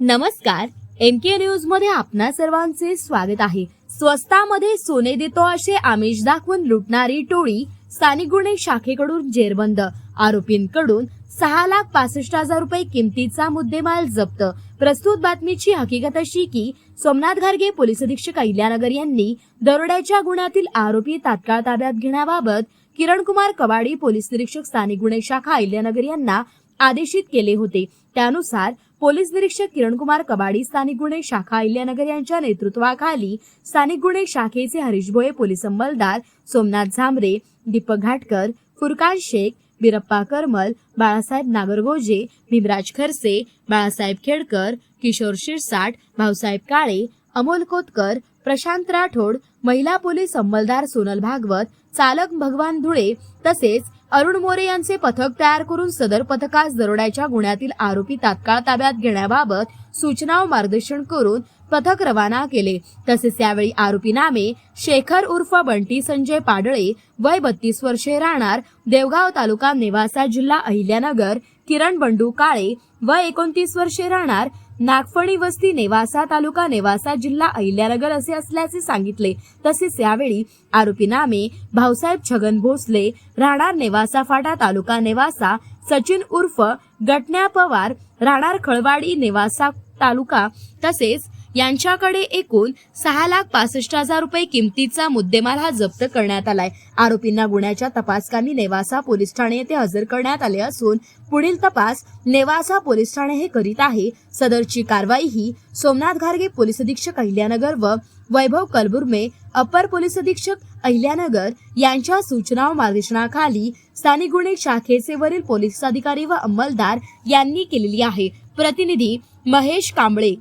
नमस्कार, MK news मध्ये आपणा सर्वांचे स्वागत आहे। स्वस्तामध्ये सोने देतो असे आमिष दाखवून लुटणारी टोळी स्थानिक गुन्हे शाखेकडून जेरबंद। आरोपींकडून 6,65,000 रुपये किमतीचा मुद्देमाल जप्त। प्रस्तुत बातमीची हकीकत अशी की सोमनाथ घारगे पोलीस अधीक्षक अहिल्यानगर यांनी दरोड्याच्या गुन्ह्यातील आरोपी तात्काळ ताब्यात घेण्याबाबत किरणकुमार कबाडी पोलीस निरीक्षक स्थानिक गुन्हे शाखा अहिल्यानगर यांना आदेशित केले होते। त्यानुसार पोलीस निरीक्षक किरणकुमार कबाडी स्थानिक गुन्हे शाखा अहिल्यानगर यांच्या नेतृत्वाखाली स्थानिक गुन्हे शाखेचे हरीश भोये पोलीस अंमलदार सोमनाथ झांबरे, दीपक घाटकर, फुरकान शेख, बिरप्पा करमल, बाळासाहेब नागरगोजे, भीमराज खरसे, बाळासाहेब खेडकर, किशोर शिरसाट, भाऊसाहेब काळे, अमोल कोतकर, प्रशांत राठोड, महिला पोलीस अंमलदार सोनल भागवत, चालक भगवान धुळे तसेच अरुण मोरे यांचे पथक तयार करून सदर पथकास दरोड्याच्या गुन्ह्यातील आरोपी तात्काळ ताब्यात घेण्याबाबत सूचना व मार्गदर्शन करून पथक रवाना केले। तसेच यावेळी आरोपी नामे शेखर उर्फ बंटी संजय पाडळे, वय 32 वर्षे, राहणार देवगाव, तालुका नेवासा, जिल्हा अहिल्यानगर, किरण बंडू काळे, वय 29 वर्षे, राहणार नागफणी वस्ती, नेवासा, तालुका नेवासा, जिल्हा अहिल्यानगर असे असल्याचे सांगितले। तसेच यावेळी आरोपी नामे भाऊसाहेब छगन भोसले, राहणार नेवासा फाटा, तालुका नेवासा, सचिन उर्फ गटण्या पवार, राहणार खळवाडी, नेवासा तालुका, तसेच यांच्याकडे एकूण 6,65,000 रुपये किमतीचा मुद्देमाल हा जप्त करण्यात आलाय। आरोपींना गुन्ह्याच्या तपासकामी नेवासा पोलीस ठाणे येथे हजर करण्यात आले असून पुढील तपास नेवासा पोलीस ठाणे हे करीत आहे। सदरची कारवाई ही सोमनाथ घारगे पोलीस अधीक्षक अहिल्यानगर व वैभव कलबुर्मे अपर पोलीस अधीक्षक अहिल्यानगर यांच्या सूचना व मार्गदर्शनाखाली स्थानिक गुन्हे शाखेचे वरील पोलीस अधिकारी व अंमलदार यांनी केलेली आहे। प्रतिनिधी महेश कांबळे।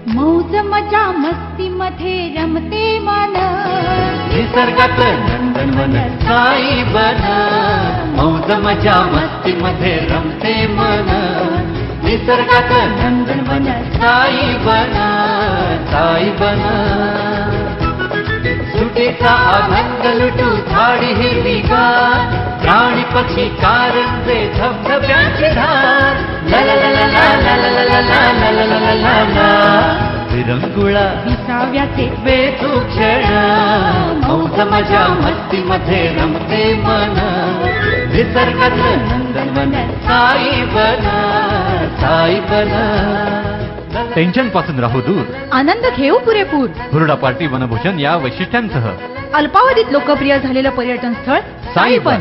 मौज मजा मस्ती मध्ये रमते मन, निसर्गात नंदनवन साई बन। मौज मजा मस्ती मध्ये रमते मन, निसर्गात नंदनवन साई बन, साई बन। सुटीचा आनंद लुटू झाडी हिरवीगार, प्राणी पक्षी कारंजे धबधब्यांची धार, ला ला ला ला ला ला ला ला ला ला ला ला ला। विरंगुळा विसाव्याचे बेतू क्षण, मौज मजा मस्ती मध्ये रमते मन, निसर्गात नंदनवन साई बन, साई बन। टेन्शन पासून राहू दूर, आनंद घेऊ पुरेपूर। हुरडा पार्टी वनभोजन या वैशिष्ट्यांसह अल्पावधीत लोकप्रिय झालेलं पर्यटन स्थळ साईबन।